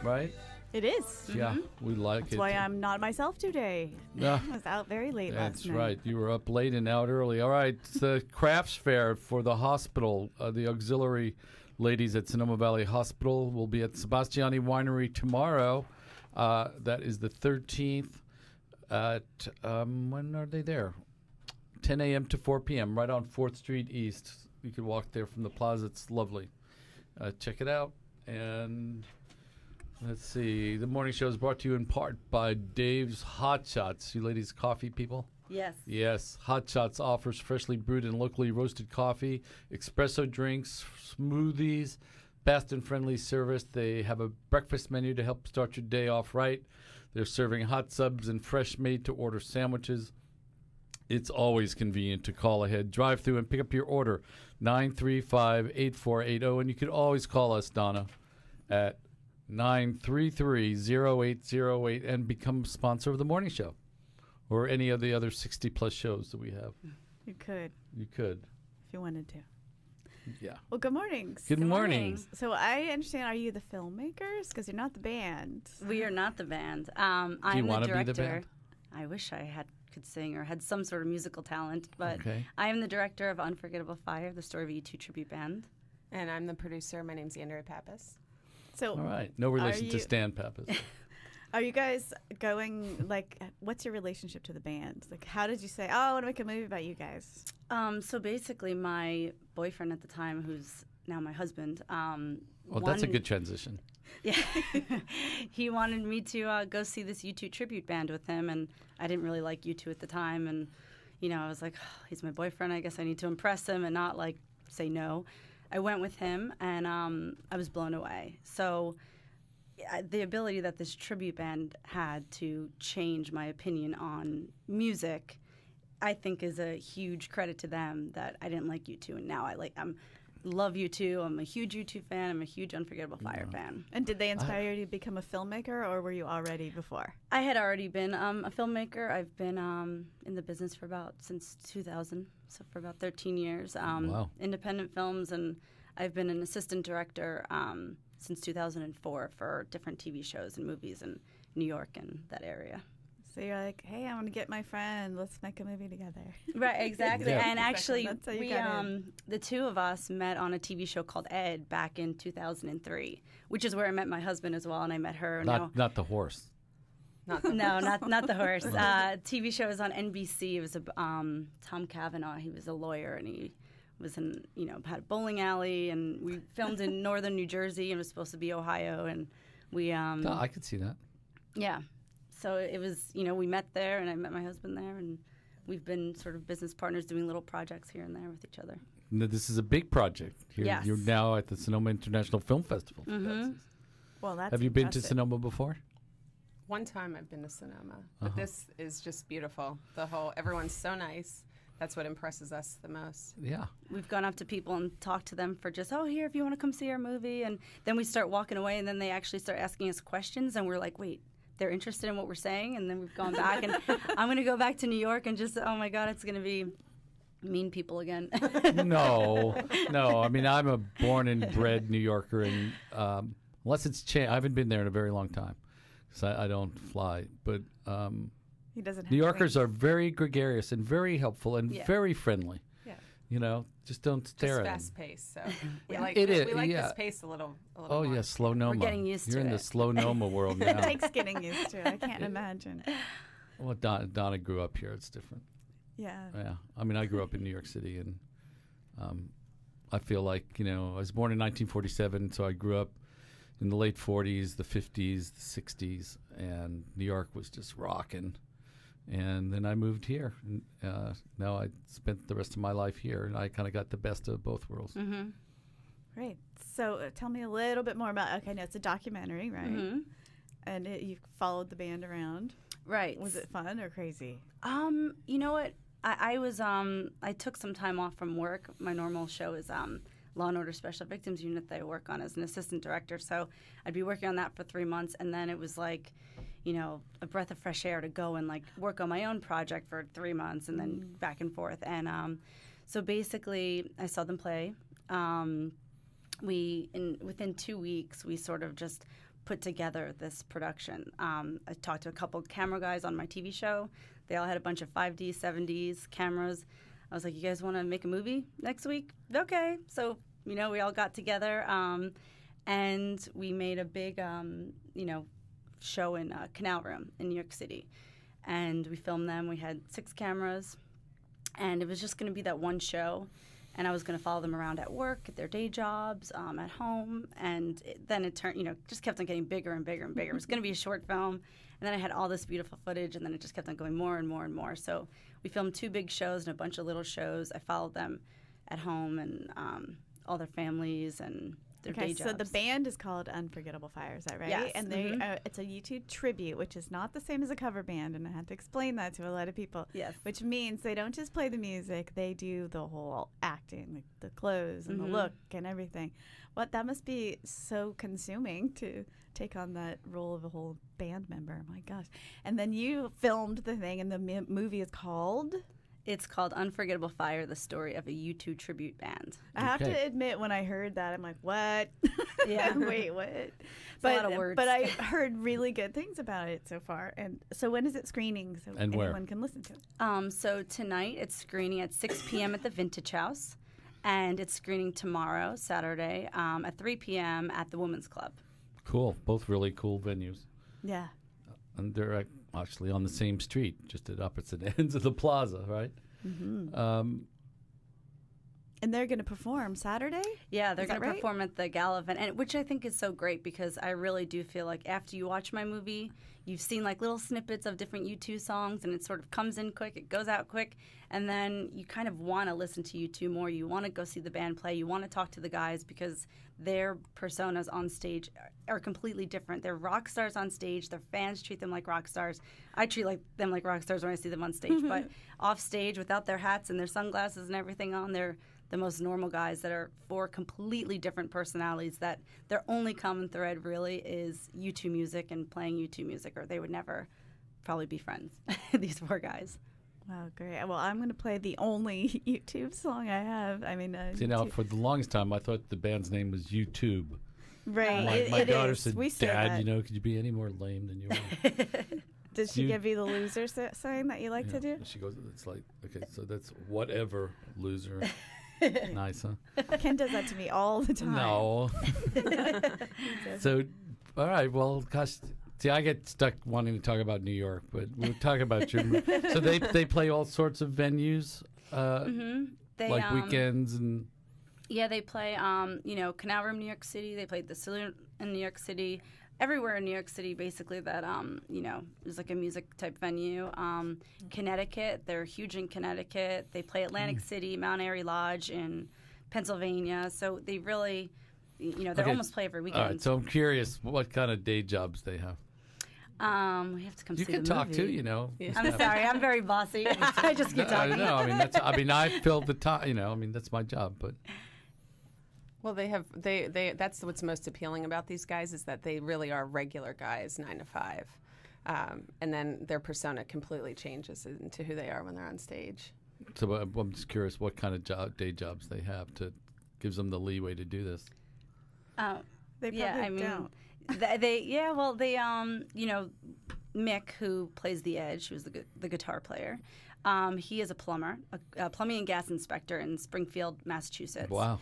right? It is. Yeah, we like That's it. why I'm not myself today. Yeah. I was out very late last night. That's right. You were up late and out early. All right. It's the crafts fair for the hospital. The auxiliary ladies at Sonoma Valley Hospital will be at Sebastiani Winery tomorrow. That is the 13th at, when are they there? 10 a.m. to 4 p.m. right on 4th Street East. You can walk there from the plaza. It's lovely. Check it out. And let's see. The morning show is brought to you in part by Dave's Hot Shots. You ladies coffee people? Yes. Yes. Hot Shots offers freshly brewed and locally roasted coffee, espresso drinks, smoothies, fast and friendly service. They have a breakfast menu to help start your day off right. They're serving hot subs and fresh made-to-order sandwiches. It's always convenient to call ahead, drive through, and pick up your order, 935-8480. And you can always call us, Donna, at 933-0808 and become a sponsor of the morning show or any of the other 60-plus shows that we have. You could. You could. If you wanted to. Yeah. Well, good mornings. Good morning. So I understand, are you the filmmakers? Because you're not the band. We are not the band. Do you I'm want the to be director. the band? I wish I could sing or had some sort of musical talent, but Okay. I am the director of Unforgettable Fire, the Story of a U2 tribute band. And I'm the producer. My name's Andrea Pappas. So All right. No relation to Stan Pappas. are you guys going, like, what's your relationship to the band? Like, how did you say, oh, I want to make a movie about you guys? So basically, my boyfriend at the time, who's now my husband, Well, that's a good transition. Yeah, he wanted me to go see this U2 tribute band with him, and I didn't really like U2 at the time, and I was like, oh, he's my boyfriend. I guess I need to impress him and not like say no. I went with him, and I was blown away. So the ability that this tribute band had to change my opinion on music, I think, is a huge credit to them that I didn't like U2, and now I'm love U2. I'm a huge U2 fan. I'm a huge Unforgettable Fire fan. And did they inspire you to become a filmmaker, or were you already before? I had already been a filmmaker. I've been in the business since 2000, so for about 13 years. Wow. Independent films, and I've been an assistant director since 2004 for different TV shows and movies in New York and that area. So you're like, hey, I want to get my friend. Let's make a movie together. Right, exactly. Yeah. And actually, That's how you we got in. the two of us met on a TV show called Ed back in 2003, which is where I met my husband as well, and I met her. Not the horse. Not the horse. TV show was on NBC. It was Tom Cavanaugh. He was a lawyer, and he was in had a bowling alley, and we filmed in northern New Jersey, and it was supposed to be Ohio, and we No, I could see that. yeah. So it was, we met there, and I met my husband there, and we've been sort of business partners doing little projects here and there with each other. No, this is a big project. Yes. You're now at the Sonoma International Film Festival. Well, that's Have you been to impressive. Sonoma before? One time I've been to Sonoma, but this is just beautiful. Everyone's so nice. That's what impresses us the most. Yeah. We've gone up to people and talked to them for just, here, if you want to come see our movie. And then we start walking away, and then they actually start asking us questions, and we're like, wait, they're interested in what we're saying? And then we've gone back, and I'm going to go back to New York and just, oh, my God, it's going to be mean people again. No. I mean, I'm a born and bred New Yorker, and unless it's changed, I haven't been there in a very long time because I don't fly. But He doesn't have New Yorkers wings. are very gregarious and very helpful and very friendly. Yeah. Just don't stare Just at fast them. pace. So we Yeah. like It is, we like yeah. this pace a little Oh, more. yeah, slow Noma. We're getting used You're to in the it. slow Noma world It now. takes getting used to. I can't imagine. Well, Donna grew up here. It's different. Yeah. Yeah. I mean, I grew up in New York City, and I feel like, I was born in 1947, so I grew up in the late 40s, the 50s, the 60s, and New York was just rocking. And then I moved here. And, now I spent the rest of my life here, and I kind of got the best of both worlds. Mm-hmm. Great. So tell me a little bit more about, okay, now it's a documentary, right? Mm-hmm. And you followed the band around. Right. Was it fun or crazy? You know what? I took some time off from work. My normal show is Law and Order Special Victims Unit that I work on as an assistant director. So I'd be working on that for 3 months, and then it was like, a breath of fresh air to go and like work on my own project for 3 months, and then back and forth. And so basically, I saw them play. within 2 weeks, we sort of just put together this production. I talked to a couple camera guys on my TV show. They all had a bunch of 5D, 7Ds cameras. I was like, you guys want to make a movie next week? Okay. So, we all got together and we made a big, show in Canal Room in New York City. And we filmed them. We had 6 cameras. And it was just going to be that one show. And I was going to follow them around at work, at their day jobs, at home. And then it turned, just kept on getting bigger and bigger and bigger. It was going to be a short film. And then I had all this beautiful footage, and then it just kept on going more and more and more. So we filmed 2 big shows and a bunch of little shows. I followed them at home and all their families and their day jobs. So the band is called Unforgettable Fire, is that right? Yes. And they it's a YouTube tribute, which is not the same as a cover band, and I had to explain that to a lot of people. Yes. Which means they don't just play the music, they do the whole acting, like the clothes and the look and everything. That must be so consuming to take on that role of a whole band member. My gosh. And then you filmed the thing, and the movie is called... It's called Unforgettable Fire, the story of a U2 tribute band. I have to admit, when I heard that, I'm like, what? Yeah. Wait, what? A lot of words. But I heard really good things about it so far. And so when is it screening so and anyone can listen to it? So tonight it's screening at 6 p.m. at the Vintage House. And it's screening tomorrow, Saturday, at 3 p.m. at the Women's Club. Cool. Both really cool venues. Yeah. And they're actually on the same street, just at opposite ends of the plaza, right? Mm-hmm. And they're going to perform Saturday? Yeah, they're going to right? perform at the gala event, and which I think is so great because I really do feel like after you watch my movie, you've seen like little snippets of different U2 songs, and it sort of comes in quick, it goes out quick, and then you kind of want to listen to U2 more. You want to go see the band play. You want to talk to the guys because their personas on stage are completely different. They're rock stars on stage. Their fans treat them like rock stars. I treat them like rock stars when I see them on stage, but off stage without their hats and their sunglasses and everything on, they're the most normal guys that are 4 completely different personalities that their only common thread really is U2 music and playing U2 music, or they would never probably be friends, these 4 guys. Wow, great. Well, I'm going to play the only YouTube song I have. I mean, for the longest time, I thought the band's name was YouTube. Right. My daughter said, we say Dad, that. could you be any more lame than you are? Did she give you the loser sign that you like to do? She goes, it's like, okay, so that's whatever, loser. Nice, huh? Ken does that to me all the time. No. So, all right, well, gosh, see, I get stuck wanting to talk about New York, but we'll talk about your movie. So they play all sorts of venues, like weekends and... Yeah, they play, Canal Room, New York City. They played the Saloon in New York City. Everywhere in New York City, basically, that, is like a music-type venue. Connecticut, they're huge in Connecticut. They play Atlantic City, Mount Airy Lodge in Pennsylvania. So they really, they almost play every weekend. All right, so I'm curious what kind of day jobs they have. We have to come see the movie. You can talk too, Yeah. I'm sorry, I'm very bossy. I just keep talking. No, I filled the time, that's my job, but... Well, that's what's most appealing about these guys is that they really are regular guys, 9 to 5. And then their persona completely changes into who they are when they're on stage. So I'm just curious what kind of day jobs they have to gives them the leeway to do this. They probably don't. Mick, who plays the Edge, who's the guitar player, he is a plumber, a plumbing and gas inspector in Springfield, Massachusetts. Wow.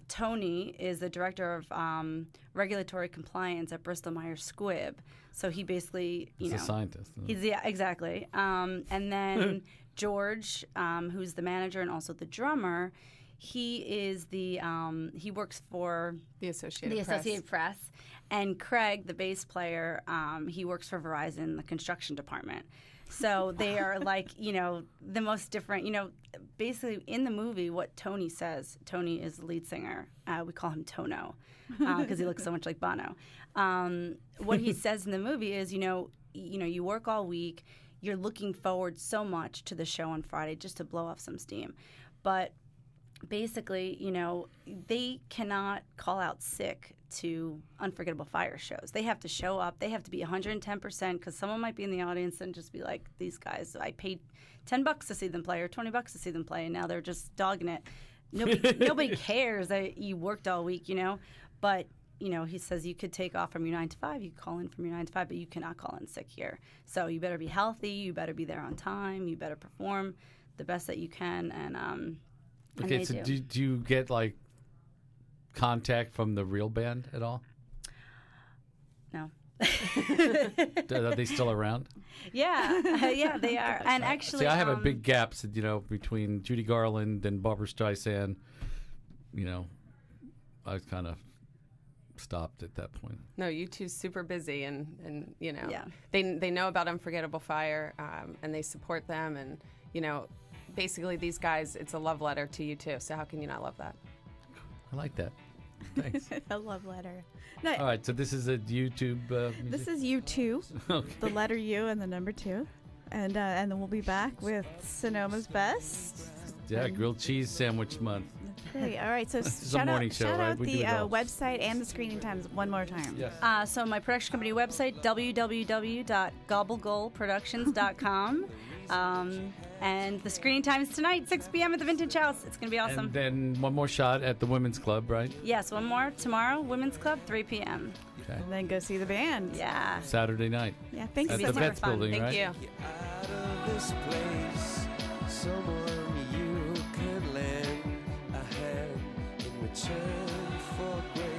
Tony is the director of regulatory compliance at Bristol Myers Squibb. So he basically, He's a scientist. Exactly. And then George, who's the manager and also the drummer, he is he works for the Associated Press. And Craig, the bass player, he works for Verizon, the construction department. So they are like, the most different, basically in the movie, what Tony says, Tony is the lead singer. We call him Tono because he looks so much like Bono. What he says in the movie is, you work all week. You're looking forward so much to the show on Friday just to blow off some steam. But basically, they cannot call out sick to Unforgettable Fire shows. They have to show up. They have to be 110% because someone might be in the audience and just be like, these guys, I paid $10 to see them play or $20 to see them play, and now they're just dogging it. nobody cares that you worked all week, But, he says you could take off from your 9 to 5. You could call in from your 9 to 5, but you cannot call in sick here. So you better be healthy. You better be there on time. You better perform the best that you can. And Okay, so do you get, like, contact from the real band at all? No. Are they still around? Yeah, they are. And actually, see, I have a big gap, between Judy Garland and Barbra Streisand. I kind of stopped at that point. No, U2's super busy, and Yeah. they know about Unforgettable Fire, and they support them, and basically these guys, it's a love letter to U2. So how can you not love that? I like that. Thanks. A love letter. No, All right, so this is a YouTube. this is U2, okay. the letter U and the number 2, and then we'll be back with Sonoma's Best. Yeah, grilled cheese sandwich month. Great. All right, so This is a shout morning out, show, shout right? out We do the it all. website and the screening times one more time. Yes. So my production company website, www.gobblegoalproductions.com. And the screening time is tonight, 6 p.m. at the Vintage House. It's going to be awesome. And then one more shot at the Women's Club, right? Yes, one more tomorrow, Women's Club, 3 p.m. Okay. And then go see the band. Yeah. Saturday night. Yeah, thanks At so the much. Vets building, Thank right? you. Out of this place, someone you could lend a hand in return for grace.